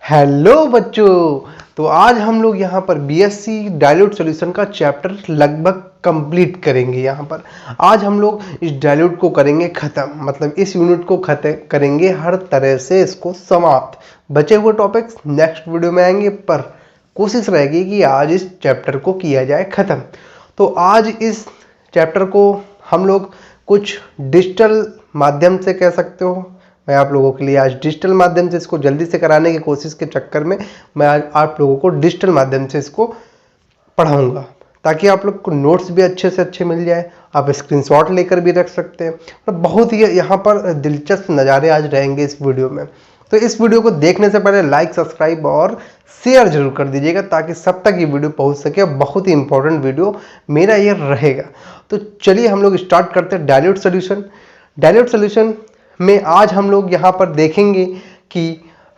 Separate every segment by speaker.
Speaker 1: Hello बच्चों। तो आज हम लोग यहाँ पर बीएससी डाइल्यूट सॉल्यूशन का चैप्टर लगभग कंप्लीट करेंगे। यहाँ पर आज हम लोग इस डाइल्यूट को करेंगे ख़त्म, मतलब इस यूनिट को ख़त्म करेंगे, हर तरह से इसको समाप्त। बचे हुए टॉपिक्स नेक्स्ट वीडियो में आएंगे, पर कोशिश रहेगी कि आज इस चैप्टर को किया जाए ख़त्म। तो आज इस चैप्टर को हम लोग कुछ डिजिटल माध्यम से, कह सकते हो, मैं आप लोगों के लिए आज डिजिटल माध्यम से इसको जल्दी से कराने की कोशिश के चक्कर में मैं आज आप लोगों को डिजिटल माध्यम से इसको पढ़ाऊंगा, ताकि आप लोग को नोट्स भी अच्छे से अच्छे मिल जाए। आप स्क्रीनशॉट लेकर भी रख सकते हैं। और बहुत ही यहाँ पर दिलचस्प नज़ारे आज रहेंगे इस वीडियो में। तो इस वीडियो को देखने से पहले लाइक, सब्सक्राइब और शेयर जरूर कर दीजिएगा, ताकि सब तक ये वीडियो पहुँच सके। बहुत ही इंपॉर्टेंट वीडियो मेरा ये रहेगा। तो चलिए हम लोग स्टार्ट करते हैं डाइल्यूट सॉल्यूशन। डाइल्यूट सॉल्यूशन में आज हम लोग यहाँ पर देखेंगे कि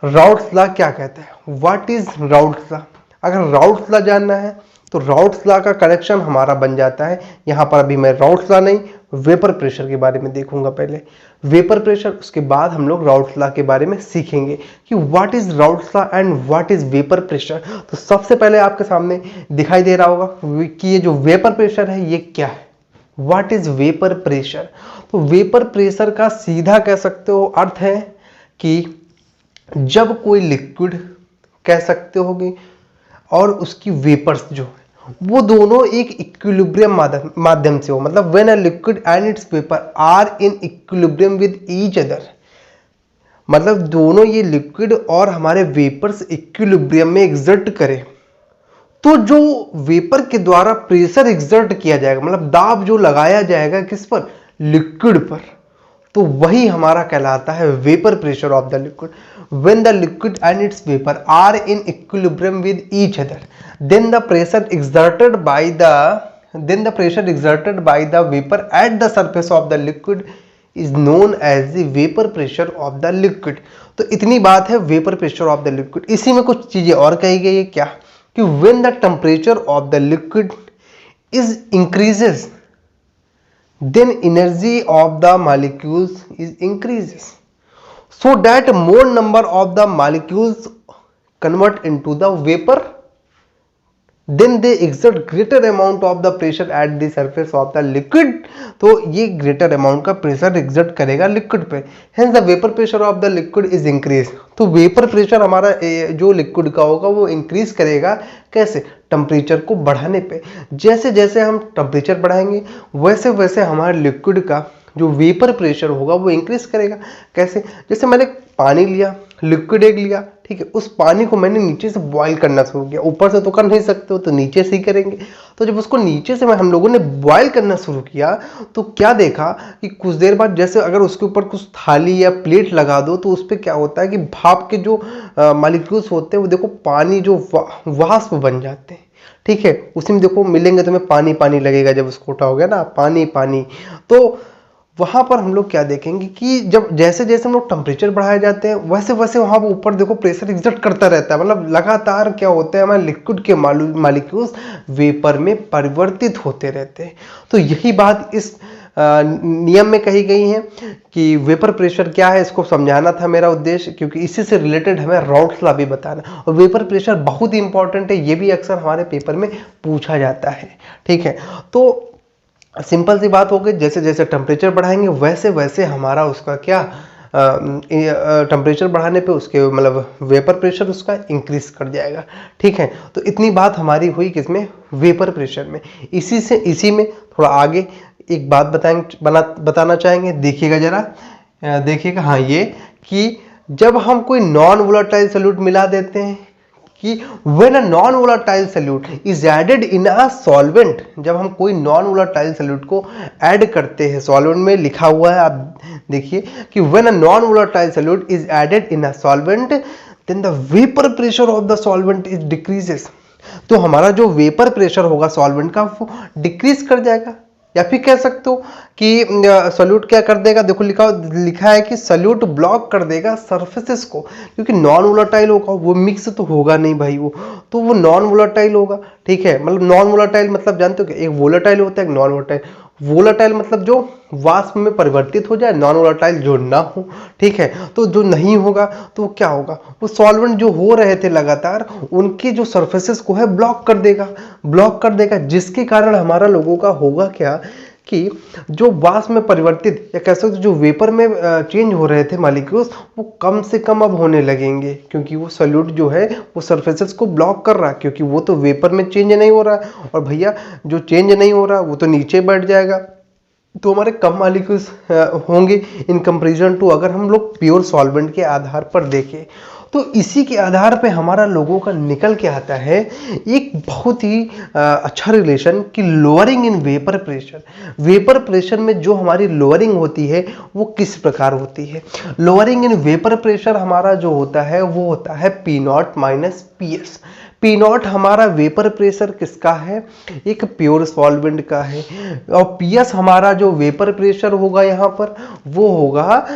Speaker 1: राउट्स लॉ क्या कहता है। What is routes law? अगर राउट्स लॉ जानना है तो राउट्स लॉ का कनेक्शन हमारा बन जाता है। यहाँ पर अभी मैं राउट्स लॉ नहीं, वेपर प्रेशर के बारे में देखूंगा। पहले वेपर प्रेशर, उसके बाद हम लोग राउट्स लॉ के बारे में सीखेंगे कि what is routes law and what is vapour pressure. तो सबसे पहले आपके सामने दिखाई दे रहा होगा कि ये जो वेपर प्रेशर है ये क्या है। What is vapour pressure? तो वेपर प्रेशर का सीधा कह सकते हो अर्थ है कि जब कोई लिक्विड, कह सकते हो कि, और उसकी वेपर्स जो है वो दोनों एक इक्विलिब्रियम माध्यम से हो, मतलब when a liquid and its vapour are in equilibrium with each other, मतलब दोनों ये लिक्विड और हमारे वेपर्स इक्विलिब्रियम में एग्जर्ट करें, तो जो वेपर के द्वारा प्रेशर एग्जर्ट किया जाएगा, मतलब दाब जो लगाया जाएगा किस पर, लिक्विड पर, तो वही हमारा कहलाता है vapour pressure of the liquid. When the liquid and its vapour are in equilibrium with each other, then the pressure exerted by the vapour at the surface of the liquid is known as the vapour pressure of the liquid. तो इतनी बात है vapour pressure of the liquid. इसी में कुछ चीजें और कही गई है, क्या कि when the temperature of the liquid is increases, then energy of the molecules is increases, so that more number of the molecules convert into the vapor, then they exert greater amount of the pressure at the surface of the liquid। तो ये greater amount का pressure exert करेगा liquid पे, hence the vapor pressure of the liquid is increase। तो vapor pressure हमारा जो liquid का होगा वो increase करेगा, कैसे, टेम्परेचर को बढ़ाने पे। जैसे जैसे हम टेम्परेचर बढ़ाएंगे वैसे वैसे हमारे लिक्विड का जो वेपर प्रेशर होगा वो इंक्रीज करेगा। कैसे? जैसे मैंने पानी लिया, लिक्विड एक लिया, ठीक है, उस पानी को मैंने नीचे से बॉईल करना शुरू किया। ऊपर से तो कर नहीं सकते हो, तो नीचे से ही करेंगे। तो जब उसको नीचे से हम लोगों ने बॉईल करना शुरू किया तो क्या देखा कि कुछ देर बाद, जैसे अगर उसके ऊपर कुछ थाली या प्लेट लगा दो तो उस पर क्या होता है कि भाप के जो मॉलिक्यूल्स होते हैं वो देखो पानी जो वाष्प बन जाते हैं, ठीक है। उसी में देखो मिलेंगे तुम्हें पानी पानी लगेगा, जब उसको उठाओगे ना पानी पानी। तो वहां पर हम लोग क्या देखेंगे कि जब जैसे जैसे हम लोग टेम्परेचर बढ़ाए जाते हैं वैसे वैसे वहां पर ऊपर देखो प्रेशर एग्जर्ट करता रहता है, मतलब लगातार क्या होता है, हमारे लिक्विड के मॉलिक्यूल्स वेपर में परिवर्तित होते रहते हैं। तो यही बात इस नियम में कही गई है कि वेपर प्रेशर क्या है, इसको समझाना था मेरा उद्देश्य, क्योंकि इसी से रिलेटेड हमें राउट्स लॉ भी बताना। और वेपर प्रेशर बहुत ही इंपॉर्टेंट है, ये भी अक्सर हमारे पेपर में पूछा जाता है, ठीक है। तो सिंपल सी बात हो गई, जैसे जैसे टेम्परेचर बढ़ाएंगे वैसे वैसे हमारा उसका क्या, टेम्परेचर बढ़ाने पे उसके मतलब वेपर प्रेशर उसका इंक्रीज कर जाएगा, ठीक है। तो इतनी बात हमारी हुई किसमें, वेपर प्रेशर में। इसी में थोड़ा आगे एक बात बताना चाहेंगे, देखिएगा जरा, देखिएगा, हाँ, ये कि जब हम कोई नॉन वोलेटाइल सॉल्यूट मिला देते हैं, कि when a non volatile solute is added in a solvent, जब हम कोई नॉन वोलेटाइल सॉल्यूट को ऐड करते हैं, सॉल्वेंट में लिखा हुआ है, आप देखिए कि when a non volatile solute is added in a solvent then the vapor pressure of the solvent is decreases। तो हमारा जो वेपर प्रेशर होगा सॉल्वेंट का वो डिक्रीज कर जाएगा। या फिर कह सकते हो कि सॉल्यूट क्या कर देगा, देखो लिखा है कि सॉल्यूट ब्लॉक कर देगा सरफेसेस को, क्योंकि नॉन वोलेटाइल होगा, वो मिक्स तो होगा नहीं भाई, वो नॉन वोलेटाइल होगा, ठीक है। मतलब नॉन वोलेटाइल मतलब जानते हो कि एक वोलेटाइल होता है, एक नॉन वोलेटाइल। वोलाटाइल मतलब जो वाष्प में परिवर्तित हो जाए, नॉन वोलाटाइल जो ना हो, ठीक है। तो जो नहीं होगा तो क्या होगा, वो सॉल्वेंट जो हो रहे थे लगातार उनके जो सरफेसेस को है ब्लॉक कर देगा, जिसके कारण हमारा लोगों का होगा क्या कि जो वाष्प में परिवर्तित या कह सकते जो वेपर में चेंज हो रहे थे मॉलिक्यूल्स, वो कम से कम अब होने लगेंगे, क्योंकि वो सॉल्यूट जो है वो सरफेसेस को ब्लॉक कर रहा है, क्योंकि वो तो वेपर में चेंज नहीं हो रहा है। और भैया जो चेंज नहीं हो रहा वो तो नीचे बैठ जाएगा, तो हमारे कम मॉलिक्यूल्स होंगे इन कंपैरिजन टू अगर हम लोग प्योर सॉल्वेंट के आधार पर देखें। तो इसी के आधार पे हमारा लोगों का निकल के आता है एक बहुत ही अच्छा रिलेशन कि लोअरिंग इन वेपर प्रेशर में जो हमारी लोअरिंग होती है वो किस प्रकार होती है। लोअरिंग इन वेपर प्रेशर हमारा जो होता है वो होता है P not minus P S. P not हमारा वेपर प्रेशर किसका है, एक प्योर सॉल्वेंट का है, और पी एस हमारा जो वेपर प्रेशर होगा यहाँ पर वो होगा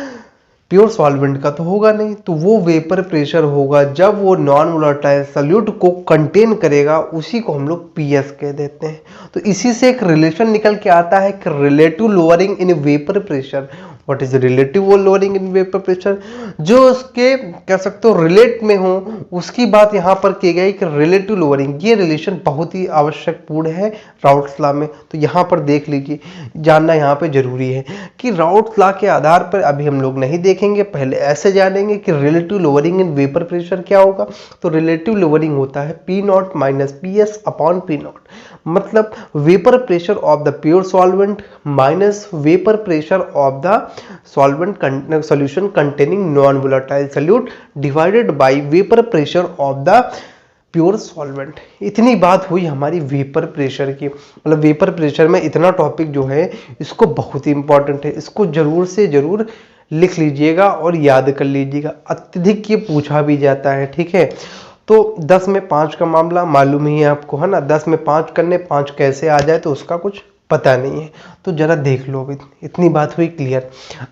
Speaker 1: प्योर सॉल्वेंट का तो होगा नहीं, तो वो वेपर प्रेशर होगा जब वो नॉन वोलेटाइल सॉल्यूट को कंटेन करेगा, उसी को हम लोग पीएस कह देते हैं। तो इसी से एक रिलेशन निकल के आता है कि relative lowering in vapour pressure. What is relative lowering in vapour pressure, जो उसके कह सकते हो रिलेट में हो उसकी बात यहाँ पर की गई कि रिलेटिव लोअरिंग। ये रिलेशन बहुत ही आवश्यक पूर्ण है राउट्स लॉ में, तो यहाँ पर देख लीजिए, जानना यहाँ पे जरूरी है कि राउट्स लॉ के आधार पर अभी हम लोग नहीं देखेंगे, पहले ऐसे जानेंगे कि relative lowering in vapour pressure क्या होगा। तो रिलेटिव लोअरिंग होता है P not minus P S upon P naught, मतलब vapour pressure of the pure solvent minus vapour pressure of the solvent solution containing non volatile solute divided by vapour pressure of the pure solvent. इतनी बात हुई हमारी vapour pressure की, मतलब vapour pressure में इतना topic जो है इसको बहुत ही इंपॉर्टेंट है, इसको जरूर से जरूर लिख लीजिएगा और याद कर लीजिएगा, अत्यधिक ये पूछा भी जाता है, ठीक है। तो 10 में 5 का मामला मालूम ही है आपको, है ना, 10 में 5 करने 5 कैसे आ जाए तो उसका कुछ पता नहीं है, तो जरा देख लो। इतनी बात हुई क्लियर।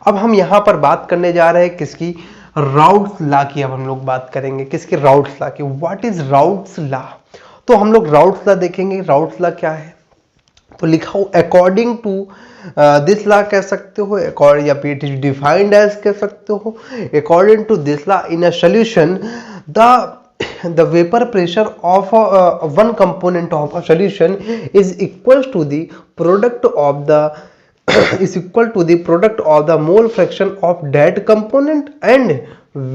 Speaker 1: अब हम यहाँ पर बात करने जा रहे हैं किसकी, राउट्स लॉ की। अब हम लोग बात करेंगे किसकी, राउट्स लॉ की। व्हाट इज राउट्स लॉ, तो हम लोग राउट्स लॉ देखेंगे। राउट्स लॉ क्या है, तो लिखा हो अकॉर्डिंग टू दिस लॉ कह सकते हो, या फिर इट इज डिफाइंड एज कह सकते हो। According to this law in a solution the vapor pressure of one component of a solution is equal to the product of the is equal to the product of the mole fraction of that component and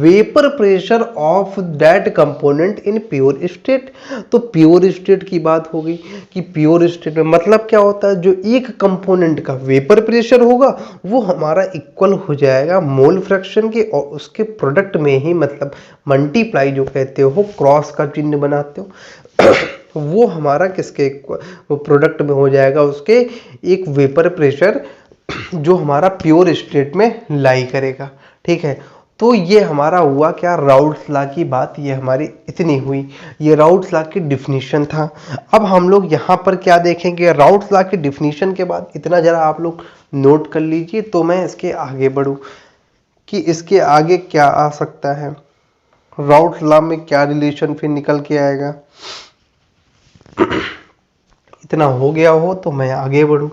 Speaker 1: vapour pressure of that component in pure state. तो pure state की बात हो गई कि pure state में मतलब क्या होता है, जो एक कंपोनेंट का वेपर प्रेशर होगा वो हमारा इक्वल हो जाएगा मोल फ्रैक्शन के, और उसके प्रोडक्ट में ही मतलब मल्टीप्लाई जो कहते हो, क्रॉस का चिन्ह बनाते हो वो हमारा किसके वो प्रोडक्ट में हो जाएगा, उसके एक वेपर प्रेशर जो हमारा प्योर स्टेट में लाई करेगा, ठीक है। तो ये हमारा हुआ क्या, राउट्स लॉ की बात ये हमारी इतनी हुई, ये राउट्स लॉ की डिफिनीशन था। अब हम लोग यहाँ पर क्या देखेंगे, राउट्स लॉ की डिफिनीशन के बाद इतना जरा आप लोग नोट कर लीजिए, तो मैं इसके आगे बढ़ूँ कि इसके आगे क्या आ सकता है, राउट्स लॉ में क्या रिलेशन फिर निकल के आएगा। इतना हो गया हो तो मैं आगे बढ़ूँ।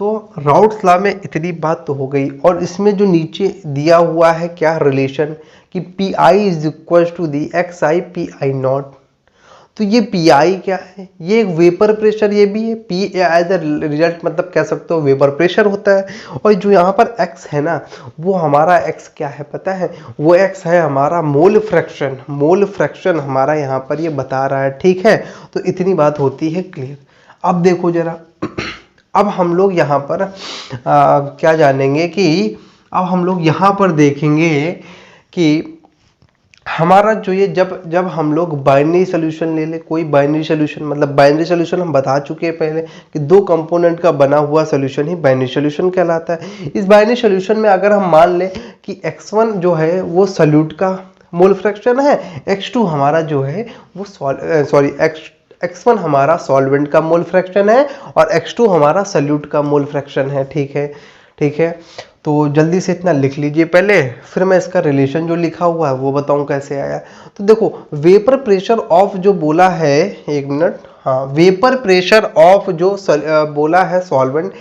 Speaker 1: तो राउट्स लॉ में इतनी बात तो हो गई, और इसमें जो नीचे दिया हुआ है क्या रिलेशन कि P I is equal to the X I P I not. तो ये पी आई क्या है, ये एक वेपर प्रेशर, ये भी है पी एज ए रिजल्ट, मतलब कह सकते हो वेपर प्रेशर होता है। और जो यहाँ पर एक्स है ना, वो हमारा एक्स क्या है पता है, वो एक्स है हमारा मोल फ्रैक्शन। मोल फ्रैक्शन हमारा यहाँ पर ये बता रहा है, ठीक है। तो इतनी बात होती है क्लियर। अब देखो जरा, अब हम लोग यहाँ पर क्या जानेंगे कि अब हम लोग यहाँ पर देखेंगे कि हमारा जो ये जब हम लोग बाइनरी सोल्यूशन ले ले, कोई बाइनरी सोल्यूशन, मतलब बाइनरी सोल्यूशन हम बता चुके हैं पहले कि दो कंपोनेंट का बना हुआ सोल्यूशन ही बाइनरी सोल्यूशन कहलाता है। इस बाइनरी सोल्यूशन में अगर हम मान लें कि x1 जो है वो सोल्यूट का मोल फ्रैक्शन है, x2 हमारा जो है वो x1 हमारा सॉल्वेंट का मोल फ्रैक्शन है और x2 हमारा सोल्यूट का मोल फ्रैक्शन है, ठीक है, ठीक है। तो जल्दी से इतना लिख लीजिए पहले, फिर मैं इसका रिलेशन जो लिखा हुआ है वो बताऊं कैसे आया। तो देखो वेपर प्रेशर ऑफ जो बोला है, एक मिनट, हाँ, वेपर प्रेशर ऑफ जो बोला है solvent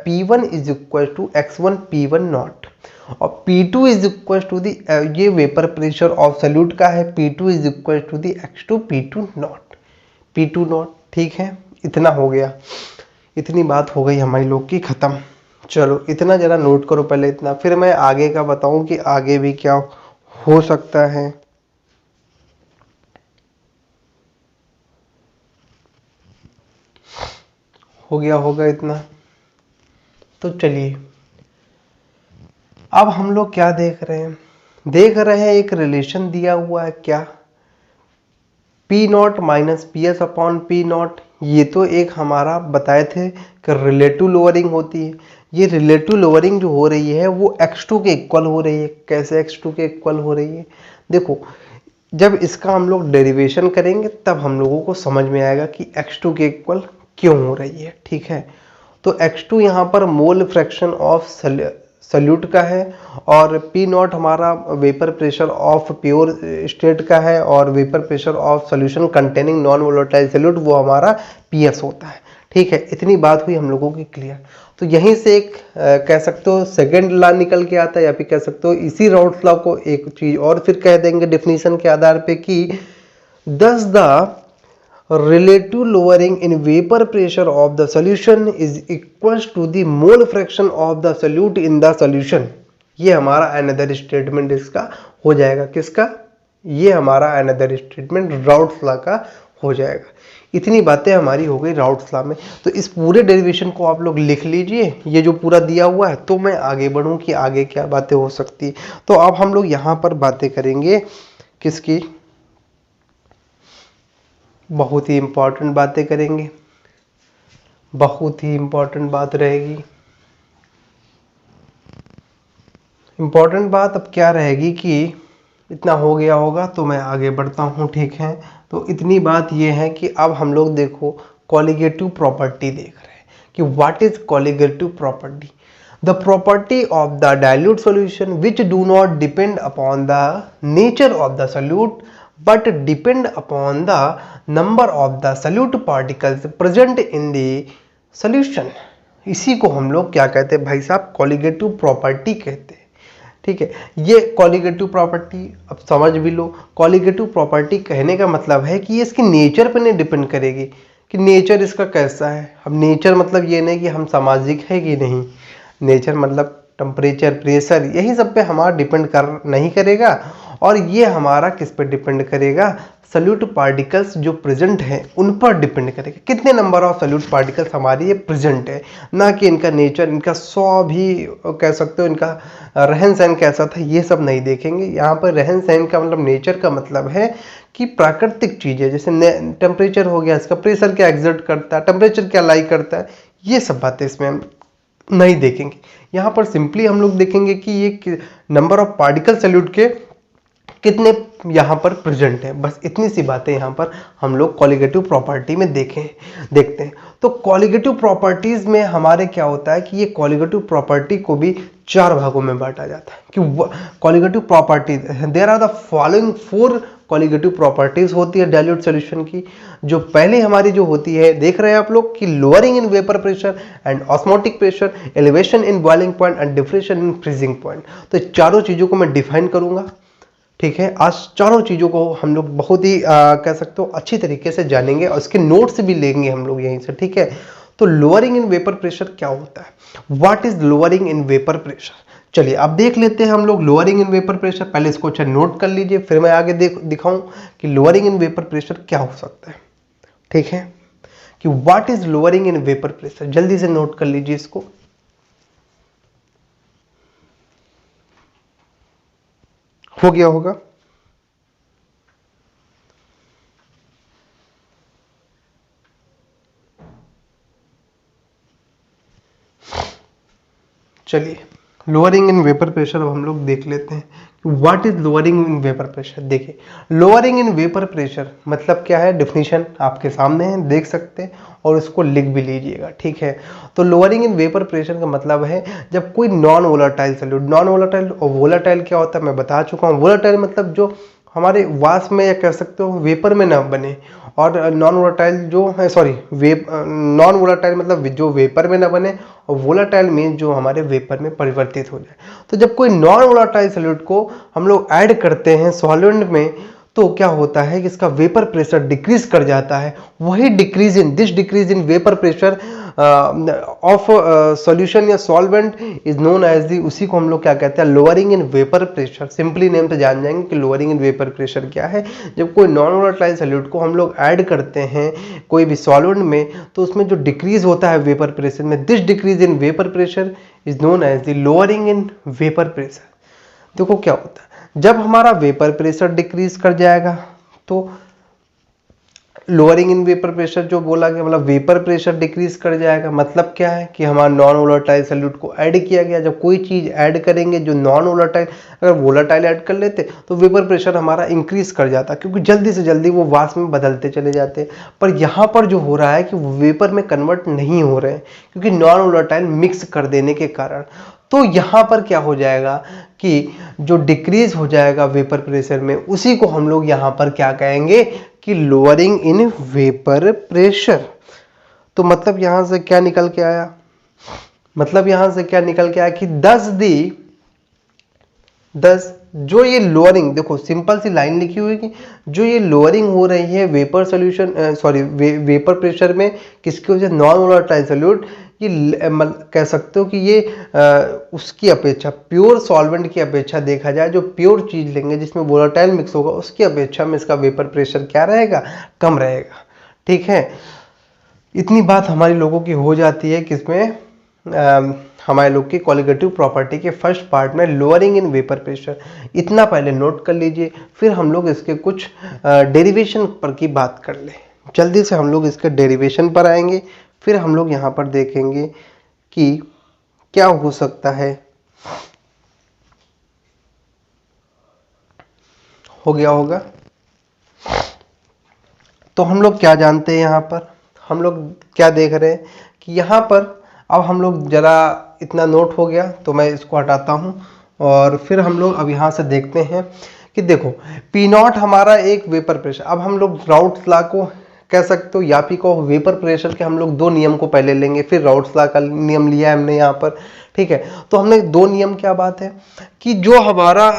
Speaker 1: P1 is equal to x1 P1 not और P2 इज इक्वल टू दी, ये वेपर प्रेशर ऑफ सल्यूट का है, P2 is equal to the x2 P2 not, P2 not. ठीक है, इतना हो गया, इतनी बात हो गई हमारी लोग की खत्म। चलो इतना जरा नोट करो पहले इतना, फिर मैं आगे का बताऊं कि आगे भी क्या हो सकता है। हो गया होगा इतना। तो चलिए अब हम लोग क्या देख रहे हैं, देख रहे हैं एक रिलेशन दिया हुआ है क्या, P not minus P S upon P not. ये तो एक हमारा बताए थे कि रिलेटिव लोअरिंग होती है। ये रिलेटिव लोअरिंग जो हो रही है वो x2 के इक्वल हो रही है। कैसे x2 के इक्वल हो रही है, देखो जब इसका हम लोग डेरिवेशन करेंगे तब हम लोगों को समझ में आएगा कि x2 के इक्वल क्यों हो रही है। ठीक है, तो x2 यहाँ पर मोल फ्रैक्शन ऑफ सल्यूट का है और P नॉट हमारा vapour pressure of pure state का है और vapour pressure of solution containing non volatile solute वो हमारा PS होता है। ठीक है, इतनी बात हुई हम लोगों की क्लियर। तो यहीं से एक कह सकते हो सेकेंड लॉ निकल के आता है, या फिर कह सकते हो इसी राउल्ट लॉ को एक चीज और फिर कह देंगे डेफिनेशन के आधार पे कि thus the relative lowering in vapor pressure of the solution is equals to the mole fraction of the solute in the solution। ये हमारा अनदर स्टेटमेंट इसका हो जाएगा, किसका, ये हमारा अनदर स्टेटमेंट राउल्ट्स लॉ का हो जाएगा। इतनी बातें हमारी हो गई राउल्ट्स लॉ में। तो इस पूरे डेरिवेशन को आप लोग लिख लीजिए, ये जो पूरा दिया हुआ है, तो मैं आगे बढ़ूं कि आगे क्या बातें हो सकती। तो अब हम लोग यहाँ पर बातें करेंगे किसकी, बहुत ही इंपॉर्टेंट बातें करेंगे, बहुत ही इंपॉर्टेंट बात रहेगी। इंपॉर्टेंट बात अब क्या रहेगी कि इतना हो गया होगा तो मैं आगे बढ़ता हूँ। ठीक है, तो इतनी बात ये है कि अब हम लोग देखो कॉलिगेटिव प्रॉपर्टी देख रहे हैं कि what is colligative property. The property of the dilute solution which do not depend upon the nature of the solute but depend upon the number of the solute particles present in the solution। इसी को हम लोग क्या कहते हैं भाई साहब, colligative property कहते हैं। ठीक है, ये कॉलिगेटिव प्रॉपर्टी अब समझ भी लो। कॉलिगेटिव प्रॉपर्टी कहने का मतलब है कि ये इसके नेचर पर नहीं डिपेंड करेगी कि नेचर इसका कैसा है। अब नेचर मतलब ये नहीं कि हम सामाजिक है कि नहीं, नेचर मतलब टेम्परेचर, प्रेशर, यही सब पे हमारा डिपेंड कर नहीं करेगा। और ये हमारा किस पे डिपेंड करेगा, सल्यूट पार्टिकल्स जो प्रेजेंट हैं उन पर डिपेंड करेगा, कितने नंबर ऑफ सल्यूट पार्टिकल्स हमारे ये प्रेजेंट है, ना कि इनका नेचर, इनका स्वभाव भी कह सकते हो, इनका रहन सहन कैसा था, ये सब नहीं देखेंगे। यहाँ पर रहन सहन का मतलब, नेचर का मतलब है कि प्राकृतिक चीज़ें, जैसे टेम्परेचर हो गया, इसका प्रेशर क्या एग्जर्ट करता है, टेम्परेचर क्या लाई करता है, ये सब बातें इसमें हम नहीं देखेंगे। यहाँ पर सिंपली हम लोग देखेंगे कि ये नंबर ऑफ पार्टिकल सल्यूट के कितने यहाँ पर प्रेजेंट है, बस इतनी सी बातें यहाँ पर हम लोग कॉलिगेटिव प्रॉपर्टी में देखते हैं। तो कॉलिगेटिव प्रॉपर्टीज में हमारे क्या होता है कि ये कॉलिगेटिव प्रॉपर्टी को भी चार भागों में बांटा जाता है कि colligative properties, there are the following 4 colligative properties होती है डाइल्यूट सॉल्यूशन की। जो पहले हमारी जो होती है, देख रहे हैं आप लोग कि lowering in vapour pressure and osmotic pressure, elevation in boiling point and deflation in freezing point. तो चारों चीजों को मैं डिफाइन करूंगा। ठीक है, आज चारों चीज़ों को हम लोग बहुत ही कह सकते हो अच्छी तरीके से जानेंगे और इसके नोट्स भी लेंगे हम लोग यहीं से। ठीक है, तो लोअरिंग इन वेपर प्रेशर क्या होता है, what is lowering in vapour pressure. चलिए अब देख लेते हैं हम लोग लोअरिंग इन वेपर प्रेशर। पहले इसको अच्छा नोट कर लीजिए, फिर मैं आगे दिखाऊं कि लोअरिंग इन वेपर प्रेशर क्या हो सकता है। ठीक है, कि what is lowering in vapour pressure, जल्दी से नोट कर लीजिए इसको। हो गया होगा। चलिए लोअरिंग इन वेपर प्रेशर अब हम लोग देख लेते हैं कि what is lowering in vapour pressure. देखिए लोअरिंग इन वेपर प्रेशर मतलब क्या है, डेफिनेशन आपके सामने है, देख सकते हैं और इसको लिख भी लीजिएगा। ठीक है, तो लोअरिंग इन वेपर प्रेशर का मतलब है जब कोई non volatile solute, non volatile और वोलेटाइल क्या होता है मैं बता चुका हूँ। वोलेटाइल मतलब जो हमारे वाष्प में या कह सकते हो वेपर में ना बने, और नॉन वोलेटाइल जो है, सॉरी नॉन वोलेटाइल मतलब जो वेपर में ना बने, और वोलेटाइल मीन जो हमारे वेपर में परिवर्तित हो जाए। तो जब कोई नॉन वोलेटाइल सॉल्यूट को हम लोग ऐड करते हैं सॉल्वेंट में, तो क्या होता है कि इसका वेपर प्रेशर डिक्रीज कर जाता है। वही decrease in vapour pressure of solution या solvent is known as the, उसी को हम लोग क्या कहते हैं, lowering in vapour pressure. Simply name से जान जाएंगे कि लोअरिंग इन वेपर प्रेशर क्या है। जब कोई नॉन वोलेटाइल सॉल्यूट को हम लोग ऐड करते हैं कोई भी सॉल्वेंट में, तो उसमें जो डिक्रीज होता है वेपर प्रेशर में, this decrease in vapour pressure is known as the lowering in vapour pressure. देखो क्या होता है, जब हमारा वेपर प्रेशर डिक्रीज कर जाएगा तो लोअरिंग इन वेपर प्रेशर जो बोला गया, मतलब वेपर प्रेशर डिक्रीज कर जाएगा। मतलब क्या है कि हमारा नॉन वोलेटाइल सॉल्यूट को ऐड किया गया। जब कोई चीज ऐड करेंगे जो नॉन वोलेटाइल, अगर वोलेटाइल ऐड कर लेते तो वेपर प्रेशर हमारा इंक्रीज कर जाता, क्योंकि जल्दी से जल्दी वो वाष्प में बदलते चले जाते। पर यहाँ पर जो हो रहा है कि वेपर में कन्वर्ट नहीं हो रहे हैं, क्योंकि नॉन वोलेटाइल मिक्स कर देने के कारण। तो यहाँ पर क्या हो जाएगा कि जो डिक्रीज हो जाएगा वेपर प्रेशर में, उसी को हम लोग यहाँ पर क्या कहेंगे कि लोअरिंग इन वेपर प्रेशर। तो मतलब यहां से क्या निकल के आया, मतलब यहां से क्या निकल के आया कि 10 जो ये लोअरिंग, देखो सिंपल सी लाइन लिखी हुई है कि जो ये लोअरिंग हो रही है vapour solution, sorry vapour pressure में, किसकी वजह से, नॉन वोलेटाइल सॉल्यूट, ये कह सकते हो कि ये उसकी अपेक्षा, प्योर सॉल्वेंट की अपेक्षा देखा जाए, जो प्योर चीज लेंगे जिसमें वोलेटाइल मिक्स होगा, उसकी अपेक्षा में इसका वेपर प्रेशर क्या रहेगा, कम रहेगा। ठीक है, इतनी बात हमारी लोगों की हो जाती है किसमें, हमारे लोग की कॉलिगेटिव प्रॉपर्टी के फर्स्ट पार्ट में, लोअरिंग इन वेपर प्रेशर। इतना पहले नोट कर लीजिए, फिर हम लोग इसके कुछ डेरिवेशन पर की बात कर ले। जल्दी से हम लोग इसके डेरिवेशन पर आएंगे, फिर हम लोग यहाँ पर देखेंगे कि क्या हो सकता है। हो गया होगा। तो हम लोग क्या जानते हैं, यहाँ पर हम लोग क्या देख रहे हैं कि यहाँ पर, अब हम लोग जरा इतना नोट हो गया तो मैं इसको हटाता हूँ, और फिर हम लोग अब यहाँ से देखते हैं कि देखो पी नॉट हमारा एक वेपर प्रेशर। अब हम लोग राउट्स लॉ को कह सकते हो, या पी को वेपर प्रेशर के हम लोग दो नियम को पहले लेंगे, फिर राउट्स लॉ का नियम लिया है हमने यहाँ पर। ठीक है, तो हमने दो नियम, क्या बात है कि जो हमारा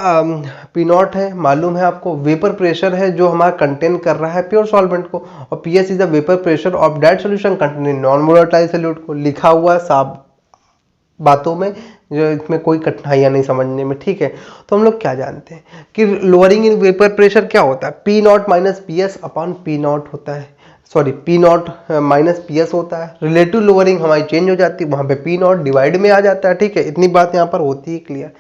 Speaker 1: पी नॉट है, मालूम है आपको, वेपर प्रेशर है जो हमारा कंटेन कर रहा है प्योर सॉल्वेंट को, और P S is the vapour pressure of that solution containing non volatile solute को। लिखा हुआ है साफ बातों में, जो इसमें कोई कठिनाइयां नहीं समझने में। ठीक है, तो हम लोग क्या जानते हैं कि लोअरिंग इन वेपर प्रेशर क्या होता है, P not minus P S upon P not होता है, sorry P not minus P S होता है। रिलेटिव लोअरिंग हमारी चेंज हो जाती है, वहां पे पी नॉट डिवाइड में आ जाता है। ठीक है, इतनी बात यहाँ पर होती है क्लियर।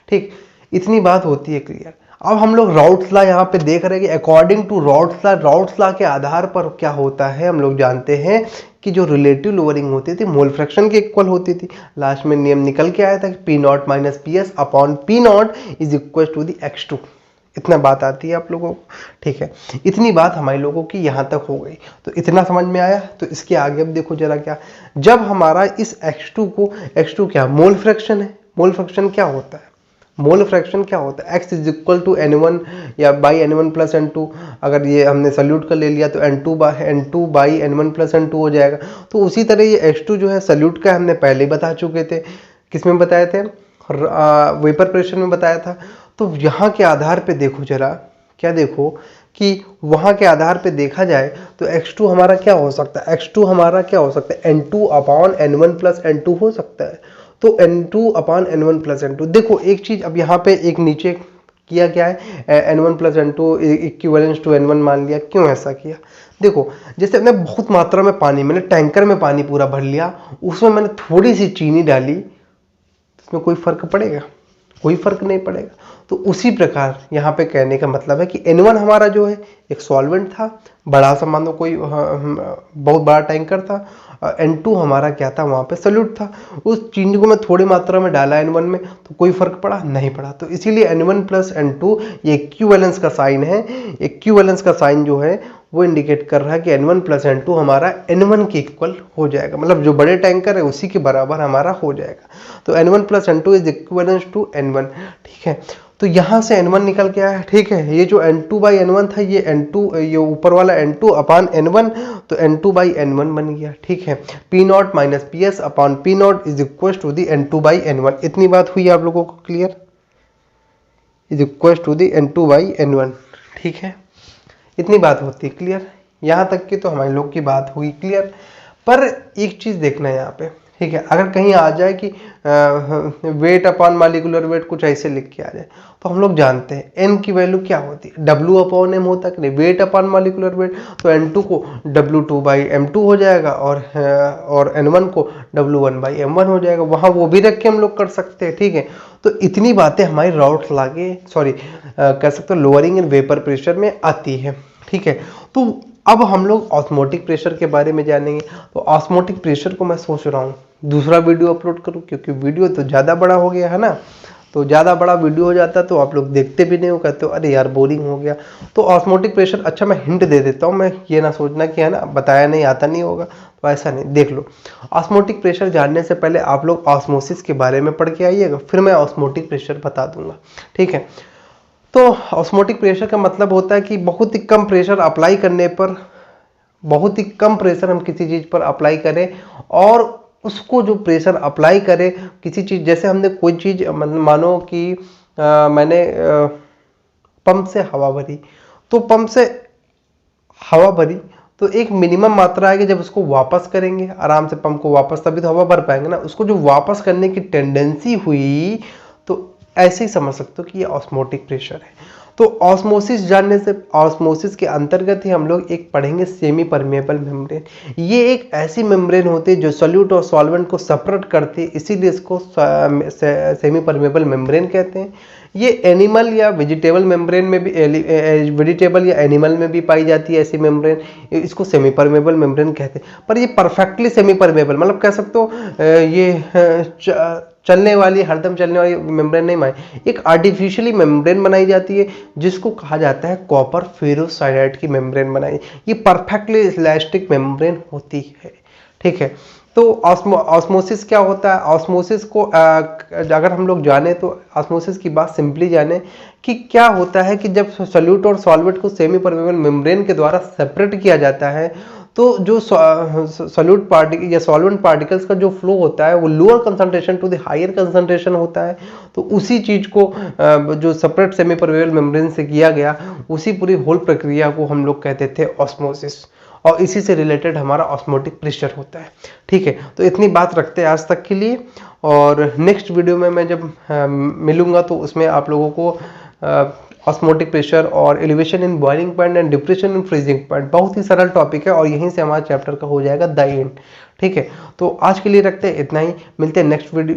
Speaker 1: ठीक, इतनी बात होती है क्लियर। अब हम लोग राउट्स लॉ यहाँ पे देख रहे हैं कि अकॉर्डिंग टू राउट्स लॉ के आधार पर क्या होता है, हम लोग जानते हैं कि जो रिलेटिव लोअरिंग होती थी मोल फ्रैक्शन के इक्वल होती थी। लास्ट में नियम निकल के आया था कि P not minus P S upon P not is equal to the x2। इतना बात आती है आप लोगों को। ठीक है, इतनी बात हमारे लोगों की यहाँ तक हो गई, तो इतना समझ में आया। तो इसके आगे अब देखो जरा, क्या जब हमारा इस x2 को, x2 क्या मोल फ्रैक्शन है, मोल फ्रैक्शन क्या होता है, मोल फ्रैक्शन क्या होता है, x is equal to n1 या बाई n1 प्लस n2। अगर ये हमने सल्यूट का ले लिया तो n2 by n1 plus n2 हो जाएगा। तो उसी तरह ये x2 जो है सल्यूट का, हमने पहले ही बता चुके थे, किसमें बताए थे, वेपर प्रेशर में बताया था। तो यहाँ के आधार पे देखो जरा, क्या देखो कि वहाँ के आधार पे देखा जाए तो x2 हमारा क्या हो सकता है, x2 हमारा क्या हो सकता है, n2 upon n1 plus n2 हो सकता है। तो n2 upon n1 plus n2। देखो एक चीज, अब यहाँ पे एक नीचे किया क्या है, n1 plus n2 equivalence to n1 मान लिया। क्यों ऐसा किया, देखो जैसे मैंने बहुत मात्रा में पानी, मैंने टैंकर में पानी पूरा भर लिया, उसमें मैंने थोड़ी सी चीनी डाली, इसमें कोई फर्क पड़ेगा, कोई फर्क नहीं पड़ेगा। तो उसी प्रकार यहाँ पे कहने का मतलब है कि n1 हमारा जो है एक सॉल्वेंट था, बड़ा सा, मान लो कोई बहुत बड़ा टैंकर था, n2 हमारा क्या था, वहाँ पे सॉल्यूट था। उस चीनी को मैं थोड़ी मात्रा में डाला n1 में, तो कोई फर्क पड़ा नहीं पड़ा। तो इसीलिए n1 प्लस n2 ये इक्विवेलेंस का साइन है। इक्विवेलेंस का साइन जो है वो इंडिकेट कर रहा है कि n1 प्लस n2 हमारा n1 के इक्वल हो जाएगा, मतलब जो बड़े टैंकर है उसी के बराबर हमारा हो जाएगा। तो n1 plus n2 is equivalence to n1। ठीक है, तो यहाँ से N1 निकल के आया, ठीक है। ये जो N2/N1 था, ये N2, ये ऊपर वाला N2 अपान N1, तो N2/N1 बन गया, ठीक है। P0 minus PS upon P0 is equal to the N2/N1। इतनी बात हुई आप लोगों को clear? Is equal to the N2/N1, ठीक है। इतनी बात होती है क्लियर? यहाँ तक की तो हमारे लोग की बात हुई क्लियर। पर एक चीज़ देखना है यहाँ पे, ठीक है। अगर कहीं आ जाए कि वेट अपॉन मॉलिक्यूलर वेट कुछ ऐसे लिख के आ जाए, तो हम लोग जानते हैं n की वैल्यू क्या होती है, W/m होता है कि नहीं। वेट अपॉन मॉलिक्यूलर वेट, तो N2 को W2/m2 हो जाएगा और N1 को W1/m1 हो जाएगा। वहाँ वो भी रख के हम लोग कर सकते हैं, ठीक है। तो इतनी बातें हमारी राउट लागे कह सकते हो लोअरिंग इन वेपर प्रेशर में आती है, ठीक है। तो अब हम लोग ऑस्मोटिक प्रेशर के बारे में जानेंगे। तो ऑस्मोटिक प्रेशर को मैं सोच रहा हूँ दूसरा वीडियो अपलोड करूँ, क्योंकि वीडियो तो ज़्यादा बड़ा हो गया है ना। तो ज़्यादा बड़ा वीडियो हो जाता है तो आप लोग देखते भी नहीं हो, कहते हो अरे यार बोरिंग हो गया। तो ऑस्मोटिक प्रेशर, अच्छा मैं हिंट दे देता हूँ, मैं ये ना सोचना कि है ना बताया नहीं आता नहीं होगा, तो ऐसा नहीं। देख लो, ऑस्मोटिक प्रेशर जानने से पहले आप लोग ऑस्मोसिस के बारे में पढ़ के आइएगा, फिर मैं ऑस्मोटिक प्रेशर बता दूंगा, ठीक है। तो ऑस्मोटिक प्रेशर का मतलब होता है कि बहुत ही कम प्रेशर अप्लाई करने पर, बहुत ही कम प्रेशर हम किसी चीज़ पर अप्लाई करें, और उसको जो प्रेशर अप्लाई करें किसी चीज़, जैसे हमने कोई चीज़ मानो कि मैंने पंप से हवा भरी, तो पंप से हवा भरी तो एक मिनिमम मात्रा आएगी, जब उसको वापस करेंगे आराम से पंप को वापस, तभी तो हवा भर पाएंगे ना। उसको जो वापस करने की टेंडेंसी हुई, तो ऐसे ही समझ सकते हो कि ये ऑस्मोटिक प्रेशर है। तो ऑस्मोसिस जानने से, ऑस्मोसिस के अंतर्गत ही हम लोग एक पढ़ेंगे सेमी परमेबल मेम्ब्रेन। ये एक ऐसी मेम्ब्रेन होती है जो सॉल्यूट और सॉल्वेंट को सेपरेट करती है, इसीलिए इसको सेमी परमेबल मेम्ब्रेन कहते हैं। ये एनिमल या वेजिटेबल मेम्ब्रेन में भी, वेजिटेबल या एनिमल में भी पाई जाती है ऐसी मेम्ब्रेन, इसको सेमी परमेबल मेम्ब्रेन कहते हैं। पर ये परफेक्टली सेमी परमेबल, मतलब कह सकते हो ये चलने वाली, हरदम चलने वाली मेम्ब्रेन नहीं मानी, एक आर्टिफिशियली मेम्ब्रेन बनाई जाती है जिसको कहा जाता है कॉपर फेरोसाइनाइड की मेम्ब्रेन बनाई। ये परफेक्टली इलास्टिक मेम्ब्रेन होती है, ठीक है। तो ऑस्मोसिस क्या होता है? ऑस्मोसिस को अगर हम लोग जाने तो ऑस्मोसिस की बात सिंपली जाने कि क्या होता है कि जब सॉल्यूट और सॉल्वेंट को सेमी परमेबल मेम्ब्रेन के द्वारा सेपरेट किया जाता है, तो जो सॉल्यूट पार्टिकल या सॉल्वेंट पार्टिकल्स का जो फ्लो होता है वो lower concentration to the higher concentration होता है। तो उसी चीज को जो सेपरेट सेमी परमेबल मेम्ब्रेन से किया गया, उसी पूरी होल प्रक्रिया को हम लोग कहते थे ऑस्मोसिस, और इसी से रिलेटेड हमारा ऑस्मोटिक प्रेशर होता है, ठीक है। तो इतनी बात रखते हैं आज तक के लिए, और नेक्स्ट वीडियो में मैं जब मिलूंगा तो उसमें आप लोगों को ऑस्मोटिक प्रेशर और elevation in boiling point and depression in freezing point, बहुत ही सरल टॉपिक है, और यहीं से हमारा चैप्टर का हो जाएगा द एंड, ठीक है। तो आज के लिए रखते हैं इतना ही, मिलते हैं नेक्स्ट वीडियो